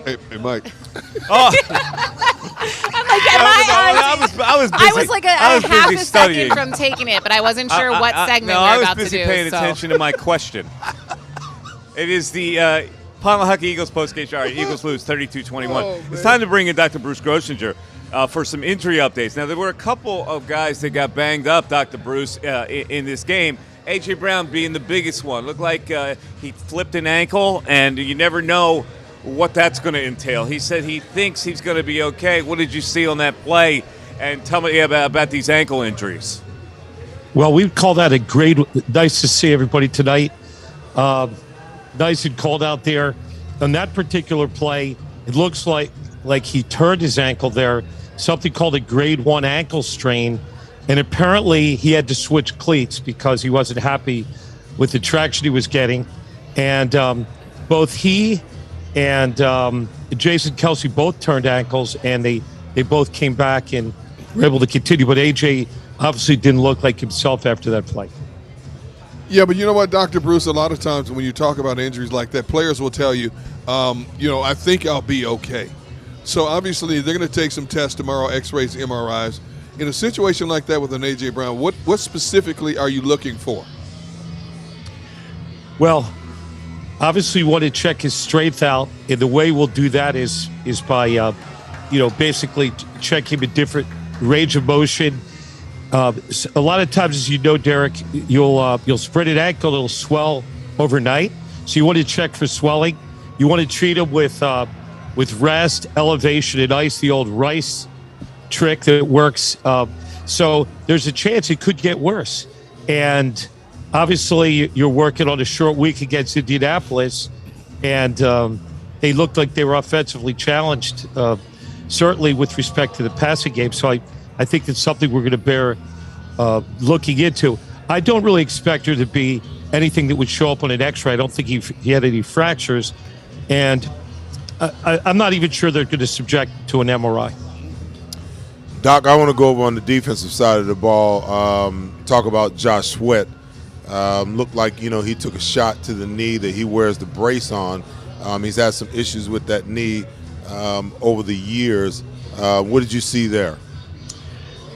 Hey, Mike. Oh, I'm like, I was like a half a second from taking it, but I wasn't sure what segment we were about to do. I was busy paying attention to my question. It is the Pond Lehocky Eagles postgame show. Eagles lose 32-21. It's time to bring in Dr. Bruce Grossinger for some injury updates. Now, there were a couple of guys that got banged up, Dr. Bruce, in this game. A.J. Brown being the biggest one. Looked like he flipped an ankle, and you never know what that's going to entail. He said he thinks he's going to be okay. What did you see on that play? And tell me about these ankle injuries. Well, we call that a grade. Nice to see everybody tonight. Nice and cold out there. On that particular play, it looks like he turned his ankle there, something called a grade 1 ankle strain. And apparently he had to switch cleats because he wasn't happy with the traction he was getting. And both he and Jason Kelsey both turned ankles, and they both came back and were able to continue. But A.J. obviously didn't look like himself after that play. Yeah, but you know what, Dr. Bruce, a lot of times when you talk about injuries like that, players will tell you, I think I'll be okay. So obviously they're going to take some tests tomorrow, x-rays, MRIs. In a situation like that with an A.J. Brown, what specifically are you looking for? Well, obviously we want to check his strength out, and the way we'll do that is by, basically checking a different range of motion. A lot of times, as you know, Derek, you'll spread an ankle, it'll swell overnight. So you want to check for swelling. You want to treat him with rest, elevation, and ice, the old Rice trick that works. So there's a chance it could get worse. And obviously, you're working on a short week against Indianapolis, and they looked like they were offensively challenged, certainly with respect to the passing game. So I think that's something we're going to bear looking into. I don't really expect there to be anything that would show up on an X-ray. I don't think he had any fractures. And I'm not even sure they're going to subject to an MRI. Doc, I want to go over on the defensive side of the ball, talk about Josh Sweat. Looked like, he took a shot to the knee that he wears the brace on. He's had some issues with that knee over the years. What did you see there?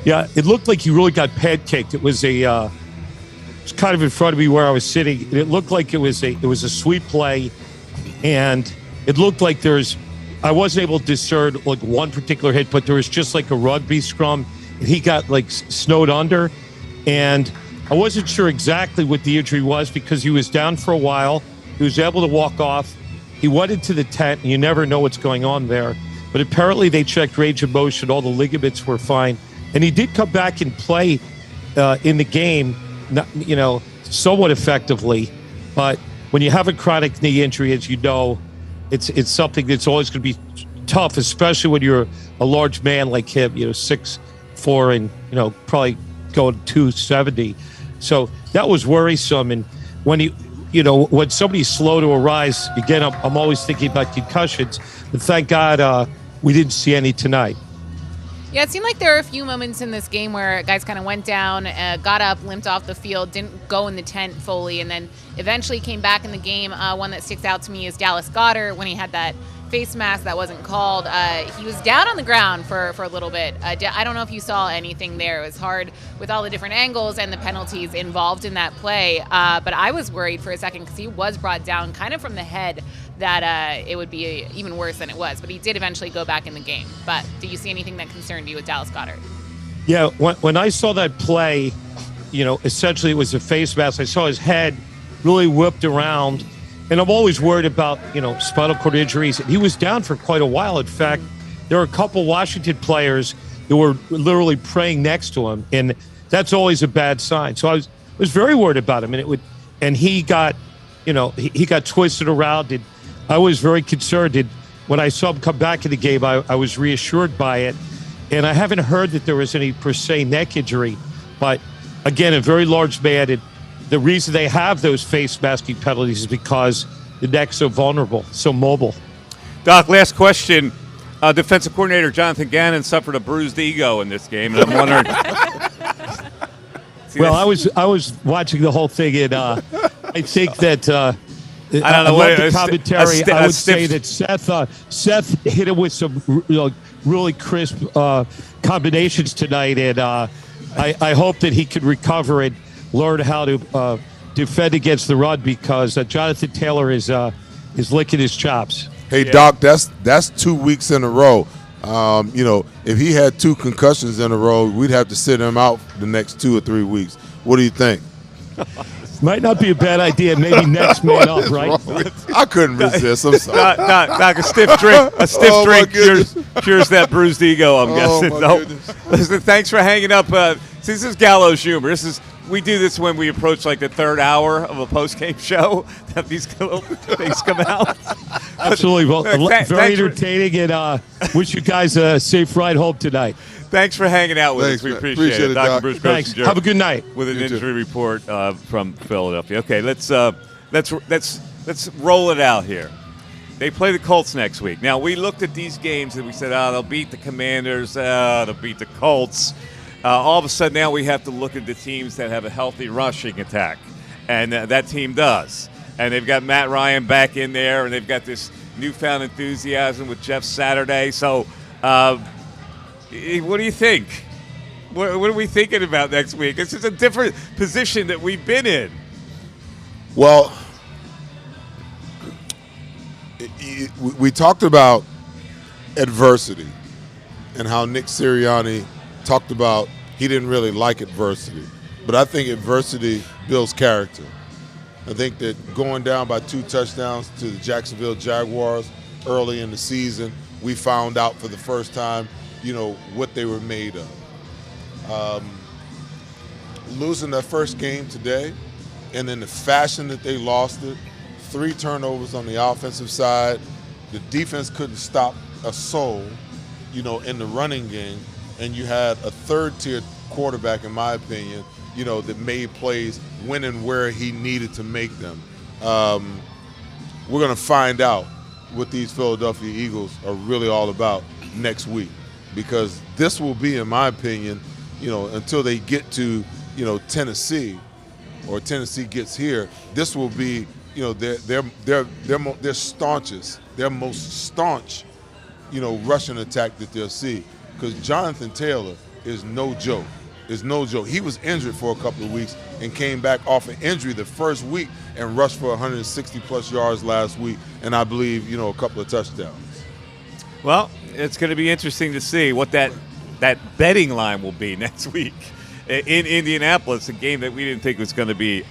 Yeah, it looked like he really got pancaked. It was it's kind of in front of me where I was sitting. It looked like it was a sweep play, and it looked like I wasn't able to discern like one particular hit, but there was just like a rugby scrum, and he got like snowed under, and I wasn't sure exactly what the injury was because he was down for a while. He was able to walk off. He went into the tent, and you never know what's going on there. But apparently they checked range of motion. All the ligaments were fine. And he did come back and play in the game, somewhat effectively. But when you have a chronic knee injury, as you know, it's something that's always going to be tough, especially when you're a large man like him, 6'4", and probably going 270. So that was worrisome. And when when somebody's slow to arise, again, I'm always thinking about concussions. But thank God we didn't see any tonight. Yeah, it seemed like there were a few moments in this game where guys kind of went down, got up, limped off the field, didn't go in the tent fully, and then eventually came back in the game. One that sticks out to me is Dallas Goedert when he had that face mask that wasn't called. He was down on the ground for a little bit. I don't know if you saw anything there. It was hard with all the different angles and the penalties involved in that play. But I was worried for a second because he was brought down kind of from the head that it would be even worse than it was. But he did eventually go back in the game. But did you see anything that concerned you with Dallas Goedert? Yeah, when I saw that play, essentially it was a face mask. I saw his head really whipped around. And I'm always worried about, spinal cord injuries. He was down for quite a while. In fact, there were a couple Washington players that were literally praying next to him. And that's always a bad sign. So I was very worried about him. And he got, he got twisted around. And I was very concerned. And when I saw him come back in the game, I was reassured by it. And I haven't heard that there was any per se neck injury. But again, a very large man. And the reason they have those face masking penalties is because the neck's so vulnerable, so mobile. Doc, last question. Defensive coordinator Jonathan Gannon suffered a bruised ego in this game, and I'm wondering. Well, I was watching the whole thing, and I think that I don't know love what the a commentary. I would say stiff- that Seth hit him with some really crisp combinations tonight, and I hope that he can recover and learn how to defend against the run, because Jonathan Taylor is licking his chops. Hey, Doc, that's 2 weeks in a row. If he had 2 concussions in a row, we'd have to sit him out the next 2 or 3 weeks. What do you think? Might not be a bad idea. Maybe next man up, right? I couldn't resist. I'm sorry. Doc, a stiff drink cures that bruised ego, I'm guessing. my No. goodness. Listen, thanks for hanging up. This is gallows humor. We do this when we approach like the 3rd hour of a post-game show. That these little things come out. Absolutely. Well, Thanks very for- entertaining, and wish you guys a safe ride home tonight. Thanks for hanging out with Thanks, us. We man. appreciate it. Dr. Doc. Bruce Thanks. Grossinger Have a good night. with an You too. injury report from Philadelphia. Okay, let's roll it out here. They play the Colts next week. Now, we looked at these games and we said, they'll beat the Commanders, they'll beat the Colts. All of a sudden now we have to look at the teams that have a healthy rushing attack, and that team does. And they've got Matt Ryan back in there, and they've got this newfound enthusiasm with Jeff Saturday. So what do you think? What are we thinking about next week? This is a different position that we've been in. Well, we talked about adversity and how Nick Sirianni talked about he didn't really like adversity. But I think adversity builds character. I think that going down by 2 touchdowns to the Jacksonville Jaguars early in the season, we found out for the first time, what they were made of. Losing their first game today, and in the fashion that they lost it, 3 turnovers on the offensive side. The defense couldn't stop a soul, in the running game. And you had a 3rd-tier quarterback, in my opinion, that made plays when and where he needed to make them. We're going to find out what these Philadelphia Eagles are really all about next week, because this will be, in my opinion, until they get to, Tennessee, or Tennessee gets here, this will be, their staunchest, their most staunch, rushing attack that they'll see. Because Jonathan Taylor is no joke. He was injured for a couple of weeks and came back off an injury the first week and rushed for 160-plus yards last week, and I believe, a couple of touchdowns. Well, it's going to be interesting to see what that betting line will be next week in Indianapolis, a game that we didn't think was going to be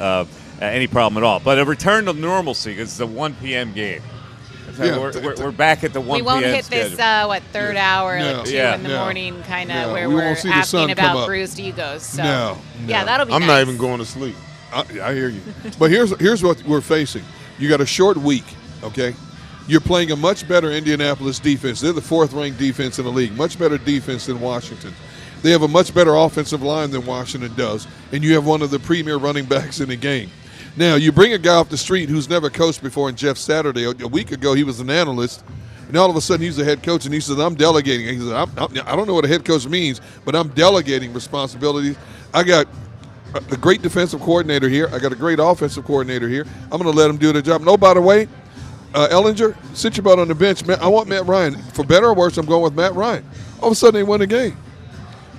any problem at all. But a return to normalcy, because it's a 1 p.m. game. Yeah, we're back at the 1 We won't p.m. hit schedule. this, 3rd hour, No. like 2 Yeah. in the No. morning, kind of No. where We we're won't see the sun asking come about up. bruised egos. So. No. Yeah, that'll be I'm nice. not even going to sleep. I hear you. But here's what we're facing. You got a short week, okay? You're playing a much better Indianapolis defense. They're the 4th-ranked defense in the league, much better defense than Washington. They have a much better offensive line than Washington does, and you have one of the premier running backs in the game. Now, you bring a guy off the street who's never coached before, in Jeff Saturday. A week ago, he was an analyst, and all of a sudden, he's the head coach, and he says, I'm delegating. He says, I don't know what a head coach means, but I'm delegating responsibilities. I got a great defensive coordinator here. I got a great offensive coordinator here. I'm going to let them do their job. And, oh, by the way, Ellinger, sit your butt on the bench. Man, I want Matt Ryan. For better or worse, I'm going with Matt Ryan. All of a sudden, they win the game.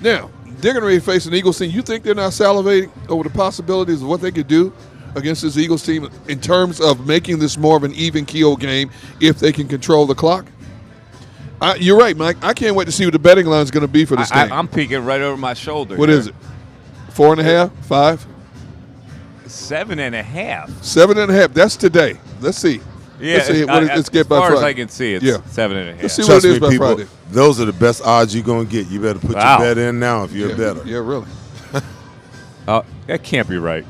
Now, they're going to be facing an Eagles team. You think they're not salivating over the possibilities of what they could do against this Eagles team in terms of making this more of an even keel game if they can control the clock? You're right, Mike. I can't wait to see what the betting line is going to be for this game. I'm peeking right over my shoulder. What is it? 4.5? 5? 7.5. 7.5. That's today. Let's see. Yeah, Let's get by as far Friday. as I can see, it's Yeah. 7.5. Let's see what Trust it is me, by people, Friday. those are the best odds you're going to get. You better put Wow. your bet in now if you're a better. Yeah, really. That can't be right.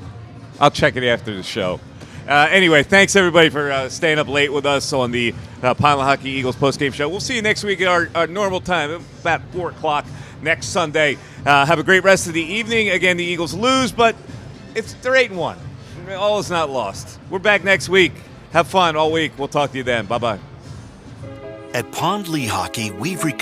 I'll check it after the show. Anyway, thanks everybody for staying up late with us on the Pond Lehocky Eagles postgame show. We'll see you next week at our normal time, about 4 o'clock next Sunday. Have a great rest of the evening. Again, the Eagles lose, but they're 8-1. All is not lost. We're back next week. Have fun all week. We'll talk to you then. Bye-bye. At Pond Lehocky, we've recovered